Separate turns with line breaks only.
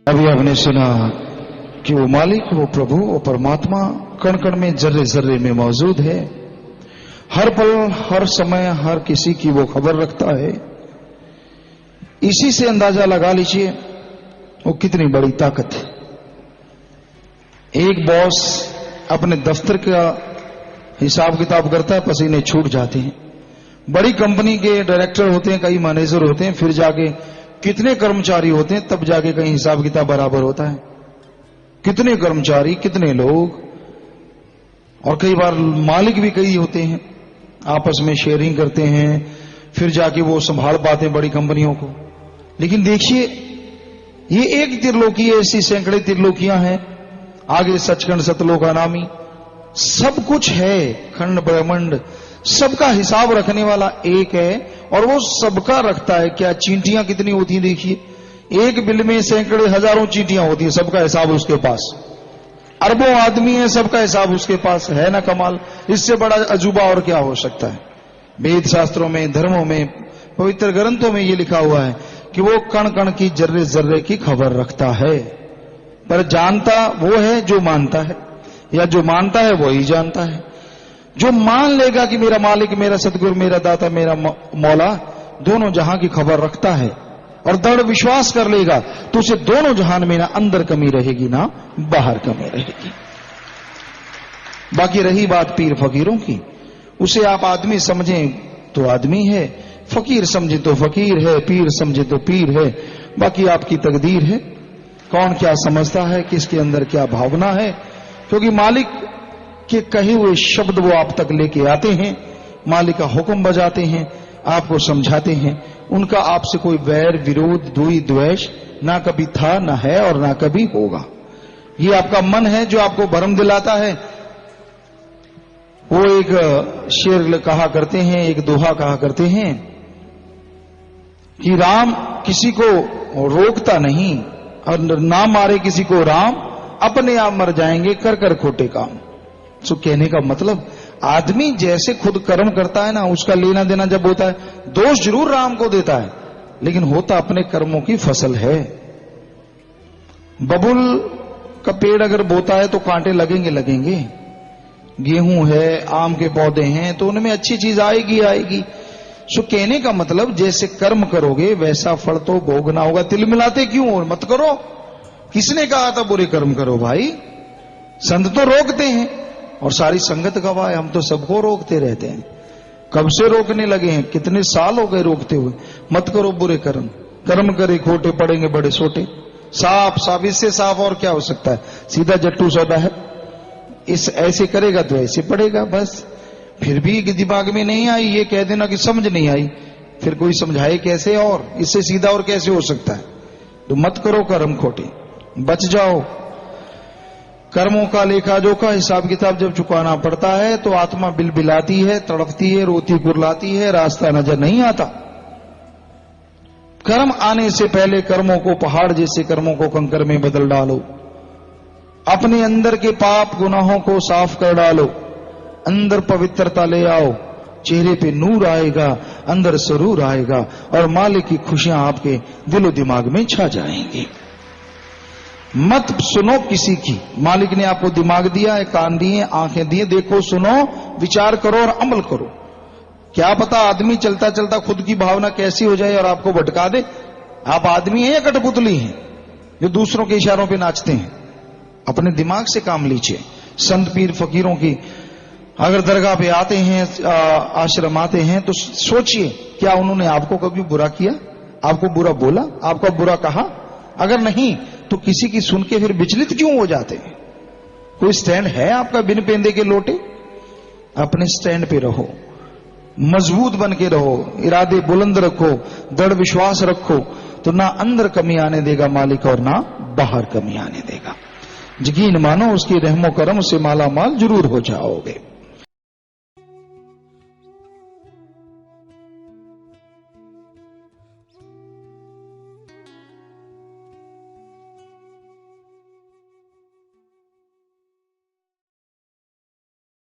अभी आपने सुना कि वो मालिक, वो प्रभु, वो परमात्मा कण कण में, जर्रे जर्रे में मौजूद है। हर पल, हर समय, हर किसी की वो खबर रखता है। इसी से अंदाजा लगा लीजिए वो कितनी बड़ी ताकत है। एक बॉस अपने दफ्तर का हिसाब किताब करता है, पसीने छूट जाते हैं। बड़ी कंपनी के डायरेक्टर होते हैं, कई मैनेजर होते हैं, फिर जाके कितने कर्मचारी होते हैं, तब जाके कहीं हिसाब किताब बराबर होता है। कितने कर्मचारी, कितने लोग, और कई बार मालिक भी कई होते हैं, आपस में शेयरिंग करते हैं, फिर जाके वो संभाल पाते हैं बड़ी कंपनियों को। लेकिन देखिए, ये एक त्रिलोकी, ऐसी सैकड़े त्रिलोकियां हैं। आगे सचखंड सतलोकानामी सब कुछ है, खंड ब्रह्मांड, सबका हिसाब रखने वाला एक है, और वो सबका रखता है। क्या चींटियां कितनी होती हैं देखिए, एक बिल में सैकड़े हजारों चींटियां होती हैं, सबका हिसाब उसके पास। अरबों आदमी है, सबका हिसाब उसके पास है ना कमाल। इससे बड़ा अजूबा और क्या हो सकता है। वेद शास्त्रों में, धर्मों में, पवित्र ग्रंथों में ये लिखा हुआ है कि वो कण कण की, जर्रे जर्रे की खबर रखता है। पर जानता वो है जो मानता है, या जो मानता है वही जानता है। जो मान लेगा कि मेरा मालिक, मेरा सतगुरु, मेरा दाता, मेरा मौला दोनों जहां की खबर रखता है, और दृढ़ विश्वास कर लेगा, तो उसे दोनों जहान में ना अंदर कमी रहेगी ना बाहर कमी रहेगी। बाकी रही बात पीर फकीरों की, उसे आप आदमी समझें तो आदमी है, फकीर समझे तो फकीर है, पीर समझे तो पीर है। बाकी आपकी तकदीर है, कौन क्या समझता है, किसके अंदर क्या भावना है। क्योंकि मालिक के कहे हुए शब्द वो आप तक लेके आते हैं, मालिक का हुक्म बजाते हैं, आपको समझाते हैं। उनका आपसे कोई वैर, विरोध, द्वेष, द्वेष ना कभी था, ना है, और ना कभी होगा। ये आपका मन है जो आपको भरम दिलाता है। वो एक शेर कहा करते हैं, एक दोहा कहा करते हैं कि राम किसी को रोकता नहीं, और ना मारे किसी को राम, अपने आप मर जाएंगे कर कर खोटे काम। सो कहने का मतलब, आदमी जैसे खुद कर्म करता है ना, उसका लेना देना जब होता है, दोष जरूर राम को देता है, लेकिन होता अपने कर्मों की फसल है। बबुल का पेड़ अगर बोता है तो कांटे लगेंगे लगेंगे। गेहूं है, आम के पौधे हैं, तो उनमें अच्छी चीज आएगी आएगी। सो कहने का मतलब, जैसे कर्म करोगे वैसा फल तो भोगना होगा। तिल मिलाते क्यों हो, मत करो। किसने कहा था बुरे कर्म करो भाई? संत तो रोकते हैं, और सारी संगत गवाह है, हम तो सबको रोकते रहते हैं। कब से रोकने लगे हैं, कितने साल हो गए रोकते हुए। मत करो बुरे कर्म, कर्म करे खोटे पड़ेंगे बड़े सोटे। साफ साफ, इससे साफ और क्या हो सकता है। सीधा जट्टू सौदा है, इस ऐसे करेगा तो ऐसे पड़ेगा बस। फिर भी दिमाग में नहीं आई, ये कह देना कि समझ नहीं आई, फिर कोई समझाए कैसे, और इससे सीधा और कैसे हो सकता है। तो मत करो कर्म खोटे, बच जाओ। कर्मों का लेखा जोखा, हिसाब किताब जब चुकाना पड़ता है तो आत्मा बिलबिलाती है, तड़पती है, रोती कुरलाती है, रास्ता नजर नहीं आता। कर्म आने से पहले कर्मों को, पहाड़ जैसे कर्मों को कंकर में बदल डालो। अपने अंदर के पाप गुनाहों को साफ कर डालो, अंदर पवित्रता ले आओ। चेहरे पे नूर आएगा, अंदर सरूर आएगा, और मालिक की खुशियां आपके दिलो दिमाग में छा जाएंगी। मत सुनो किसी की। मालिक ने आपको दिमाग दिया है, कान दिए, आंखें दिए, देखो, सुनो, विचार करो और अमल करो। क्या पता आदमी चलता चलता खुद की भावना कैसी हो जाए और आपको भटका दे। आप आदमी हैं या कठपुतली हैं जो दूसरों के इशारों पे नाचते हैं? अपने दिमाग से काम लीजिए। संत पीर फकीरों की अगर दरगाह पे आते हैं, आश्रम आते हैं, तो सोचिए, क्या उन्होंने आपको कभी बुरा किया, आपको बुरा बोला, आपका बुरा कहा? अगर नहीं तो किसी की सुन के फिर विचलित क्यों हो जाते हैं? कोई स्टैंड है आपका बिन पेंदे के लोटे? अपने स्टैंड पे रहो, मजबूत बन के रहो, इरादे बुलंद रखो, दृढ़ विश्वास रखो, तो ना अंदर कमी आने देगा मालिक, और ना बाहर कमी आने देगा। यकीन मानो, उसकी रहमो करम से माला माल जरूर हो जाओगे।